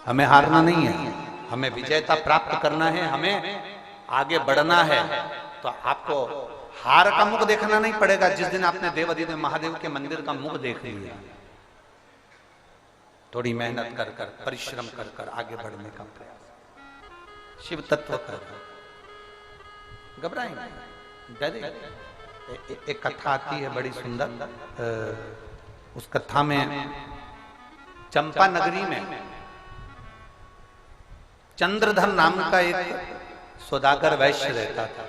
हमें हारना नहीं है, हमें विजयता प्राप्त करना है, हमें आगे बढ़ना है। तो आपको हार का मुख देखना नहीं पड़ेगा। जिस दिन आपने देवाधिदेव महादेव के मंदिर का मुख देख लिया, थोड़ी मेहनत कर कर, परिश्रम कर कर आगे बढ़ने का प्रयास, शिव तत्व कर, घबराएंगे, डरे। एक कथा आती है बड़ी सुंदर। उस कथा में चंपा नगरी में चंद्रधर नाम का एक सौदागर वैश्य रहता था।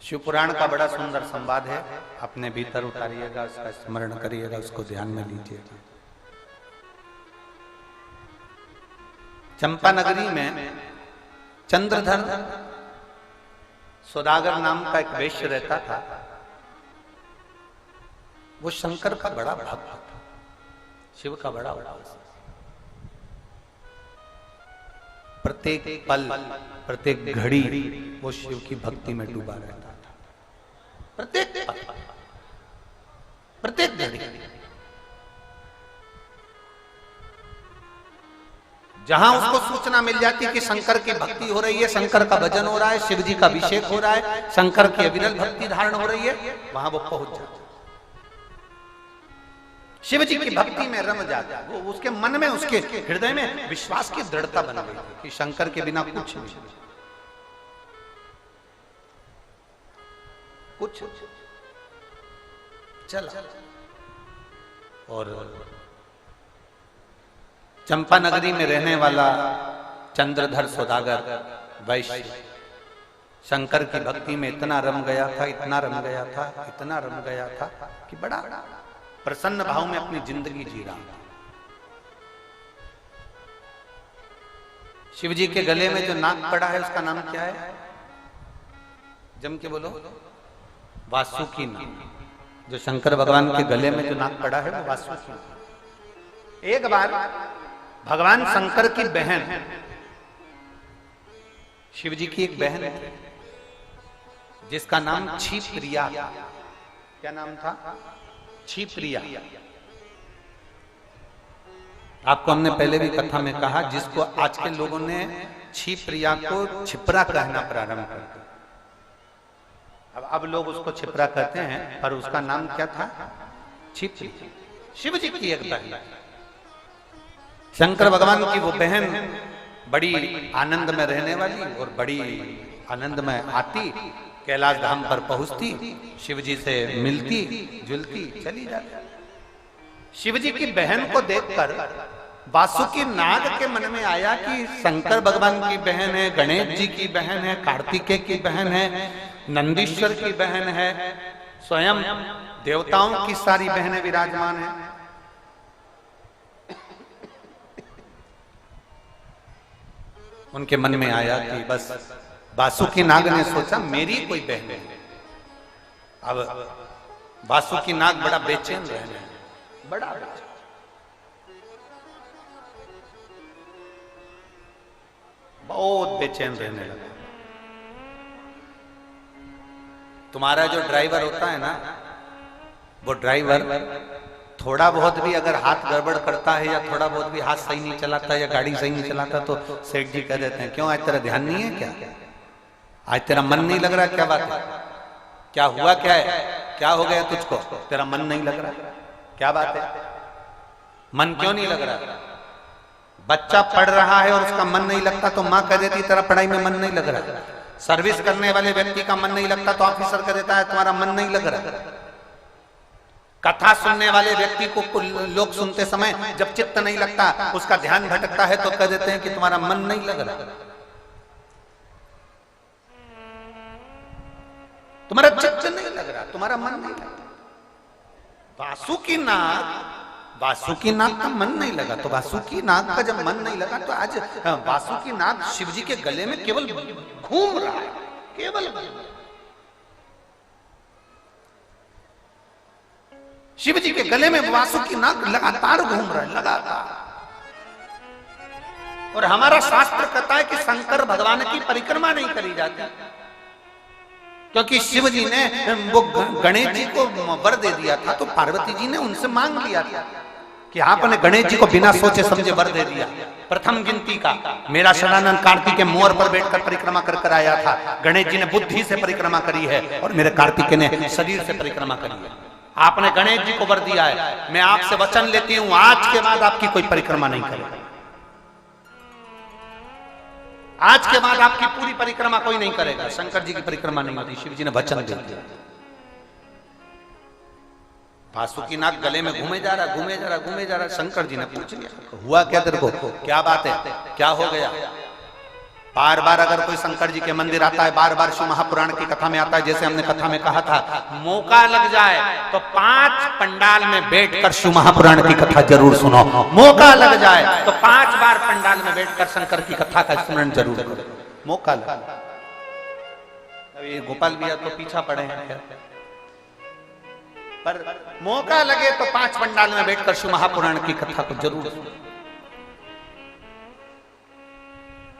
शिव पुराण का बड़ा सुंदर संवाद है, अपने भीतर उतारिएगा, उसका स्मरण करिएगा, उसको ध्यान में लीजिएगा। चंपा नगरी में चंद्रधर सौदागर नाम का एक वैश्य रहता था। वो शंकर का बड़ा भक्त था, शिव का बड़ा उपासक। प्रत्येक पल, प्रत्येक घड़ी वो शिव की भक्ति में डूबा रहता था। प्रत्येक पल, प्रत्येक घड़ी, जहां उसको सूचना मिल जाती कि शंकर की भक्ति हो रही है, शंकर का भजन हो रहा है, शिव जी का अभिषेक हो रहा है, शंकर की अविरल भक्ति धारण हो रही है, वहां वो पहुंच जाता, शिव जी की भक्ति में रम जाता। वो उसके मन में, उसके हृदय में विश्वास की दृढ़ता बन गई थी कि शंकर के बिना कुछ नहीं, कुछ चला। और चंपा नगरी में रहने वाला चंद्रधर सौदागर वैश्य शंकर की भक्ति में इतना रम गया था, इतना रम गया था, इतना रम गया था कि बड़ा प्रसन्न भाव में अपनी जिंदगी जी रहा था। शिव जी के गले में जो नाग पड़ा है उसका नाम क्या है? जम के बोलो। वासुकी नाग। जो शंकर भगवान के गले में जो नाग पड़ा है वो वासुकी नाग। एक बार भगवान शंकर की बहन, शिव जी की एक बहन है जिसका नाम क्षिप्रिया। क्या नाम था? क्षिप्रिया। आपको हमने पहले भी कथा में कहा, जिसको आज के लोगों ने क्षिप्रिया को छिपरा कहना प्रारंभ कर दिया। अब लोग उसको छिपरा कहते हैं, पर उसका नाम क्या था? क्षिप्रिया। शिव जी की एक बहन, शंकर भगवान की वो बहन बड़ी आनंद में रहने वाली और बड़ी आनंद में आती, कैलाश धाम पर पहुंचती, शिव जी से मिलती जुलती चली जाती। शिव जी की बहन को देखकर वासुकी नाग के मन में आया कि शंकर भगवान की बहन है, गणेश जी की बहन है, कार्तिकेय की बहन है, नंदीश्वर की बहन है, स्वयं देवताओं की सारी बहनें विराजमान है। उनके मन में आया कि बस वासुकी नाग ने सोचा मेरी कोई बहन है। अब वासुकी नाग बड़ा बेचैन रहने लगा, बड़ा बहुत बेचैन रहने लगा। तुम्हारा जो ड्राइवर होता है ना, वो ड्राइवर थोड़ा बहुत भी अगर हाथ गड़बड़ करता है या थोड़ा बहुत भी हाथ सही नहीं चलाता या गाड़ी सही नहीं चलाता तो सेठ जी कह देते हैं, क्यों आज तेरा ध्यान नहीं है क्या? आज तेरा मन नहीं लग रहा? क्या बात है? क्या हुआ? क्या है? क्या हो गया तुझको? तेरा मन नहीं लग रहा? क्या बात है? मन क्यों नहीं लग रहा? बच्चा पढ़ रहा है और उसका मन नहीं लगता तो माँ कह देती तेरा पढ़ाई में मन नहीं लग रहा। सर्विस करने वाले व्यक्ति का मन नहीं लगता तो ऑफिसर कह देता है तुम्हारा मन नहीं लग रहा। कथा सुनने वाले व्यक्ति को लोग सुनते समय जब चित्त नहीं लगता, उसका ध्यान भटकता है तो कह देते हैं कि तुम्हारा मन नहीं लग रहा, तुम्हारा चित्त नहीं लग रहा, तुम्हारा मन नहीं लग रहा। वासुकी नाग का मन नहीं लगा, तो वासुकी नाग का जब मन नहीं लगा तो आज वासुकी नाग शिव जी के गले में केवल घूम रहा है, केवल शिव जी के गले में वासुकी नाग लगातार घूम रहा है, लगातार। और हमारा शास्त्र कहता है कि शंकर भगवान की परिक्रमा नहीं करी जाती, क्योंकि शिव जी ने वो गणेश जी को वर दे दिया था तो पार्वती जी ने उनसे मांग लिया था कि आपने गणेश जी को बिना सोचे समझे वर दे दिया। प्रथम गिनती का मेरा शरणानंद कार्तिक के मोर पर बैठकर परिक्रमा कर कर आया था। गणेश जी ने बुद्धि से परिक्रमा करी है और मेरे कार्तिक ने शरीर से परिक्रमा करी है। आपने गणेश जी को वर दिया है, मैं आपसे वचन लेती हूं आज के बाद आपकी कोई परिक्रमा नहीं करेगा। आज के बाद आपकी पूरी परिक्रमा कोई नहीं करेगा। शंकर जी की परिक्रमा नहीं होती, शिव जी ने वचन दे दिया। वासुकीनाग गले में घूमे जा रहा। शंकर जी ने पूछ लिया, हुआ क्या तेरे को, क्या बात है, क्या हो गया? बार बार अगर कोई शंकर जी के मंदिर आता है, बार बार शिव महापुराण की कथा में आता है, जैसे हमने कथा में कहा था, मौका लग जाए तो 5 पंडाल में बैठकर शिव महापुराण की कथा जरूर सुनो। मौका लग जाए तो 5 बार पंडाल में बैठकर शंकर की कथा का स्मरण जरूर करो। मौका लग, अभी गोपाल भैया तो पीछा पड़े हैं, पर मौका लगे तो 5 पंडाल में बैठकर शिव महापुराण की कथा को जरूर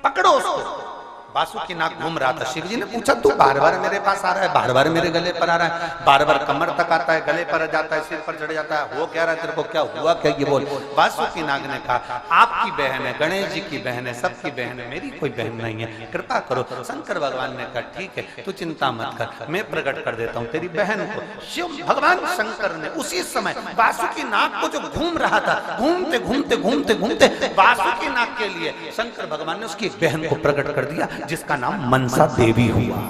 पकड़ो उसको। वासुकीनाग घूम रहा था। शिव जी ने पूछा, तू बार बार मेरे पास आ रहा है, बार बार मेरे गले पर आ रहा है, बार बार कमर तक आता है, गले पर जाता है, सिर पर चढ़ जाता है, वो कह रहा है तेरे को, क्या हुआ, क्या ये बोल। वासुकीनाग ने कहा, आपकी बहन है, गणेश जी की बहन है, सबकी बहन है, मेरी कोई बहन नहीं है, कृपा करो। शंकर भगवान ने कहा, ठीक है, तू चिंता मत कर, मैं प्रकट कर देता हूँ तेरी बहन को। शिव भगवान शंकर ने उसी समय वासुकीनाग को जो घूम रहा था, घूमते घूमते घूमते घूमते वासुकीनाग के लिए शंकर भगवान ने उसकी एक बहन को प्रकट कर दिया, जिसका नाम मनसा देवी हुआ।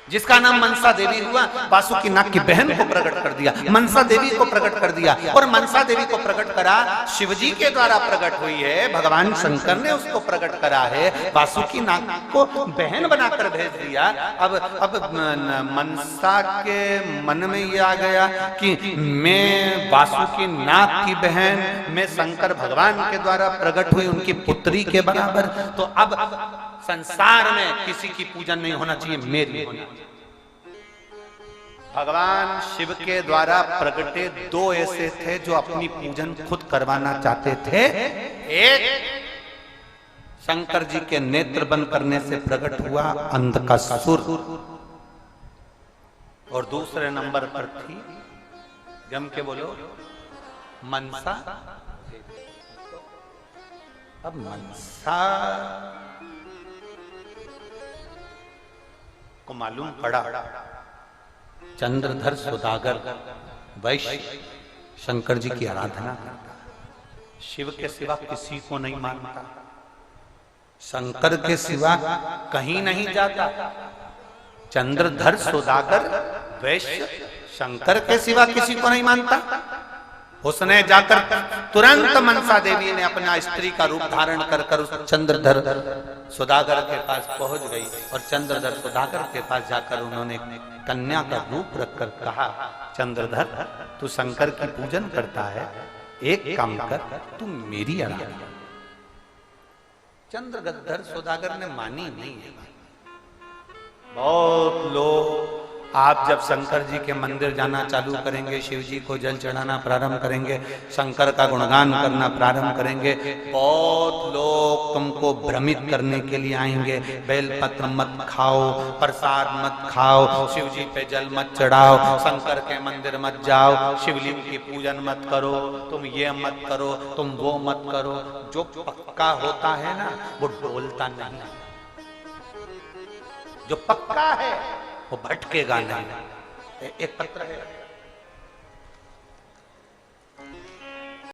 जिसका नाम मनसा देवी हुआ, वासुकीनाग की बहन को प्रकट कर दिया, मनसा देवी को प्रकट कर दिया। और मनसा देवी को प्रकट करा, शिवजी के द्वारा प्रकट हुई है, भगवान शंकर ने उसको प्रकट करा है, वासुकीनाग को बहन बनाकर भेज दिया। अब मनसा के मन में ये आ गया कि मैं वासुकीनाग की बहन, मैं शंकर भगवान के द्वारा प्रकट हुई उनकी पुत्री के बराबर, तो अब संसार में किसी की पूजन नहीं होना चाहिए, मेरी होना। भगवान शिव के द्वारा प्रकटे 2 ऐसे थे जो अपनी पूजन खुद करवाना चाहते थे। एक शंकर जी के नेत्र बंद करने से प्रकट हुआ अंधकासुर, और दूसरे नंबर पर थी, जम के बोलो, मनसा। अब मनसा को मालूम पड़ा चंद्रधर सौदागर वैश्य शंकर जी की आराधना करता, शिव के सिवा किसी को नहीं मानता, शंकर के सिवा कहीं नहीं जाता। चंद्रधर सौदागर वैश्य शंकर के सिवा किसी को नहीं मानता। उसने जाकर तुरंत मनसा देवी ने अपना स्त्री का रूप धारण कर उस चंद्रधर सौदागर के पास पहुंच गई, और चंद्रधर सौदागर के पास जाकर उन्होंने कन्या का रूप रखकर कहा, चंद्रधर तू शंकर की पूजन करता है, एक काम कर, तू मेरी आराधना। चंद्रधर सौदागर ने मानी नहीं है। बहुत लोग, आप जब शंकर जी के मंदिर जाना चालू करेंगे, शिव जी को जल चढ़ाना प्रारंभ करेंगे, शंकर का गुणगान करना प्रारंभ करेंगे, बहुत लोग तुमको भ्रमित करने के लिए आएंगे। बेलपत्र मत खाओ, प्रसाद मत खाओ, शिव जी पे जल मत चढ़ाओ, शंकर के मंदिर मत जाओ, शिवलिंग की पूजन मत करो, तुम ये मत करो, तुम वो मत करो। जो पक्का होता है ना, वो डोलता नहीं। जो पक्का है वो भटकेगा नहीं। एक पत्र है,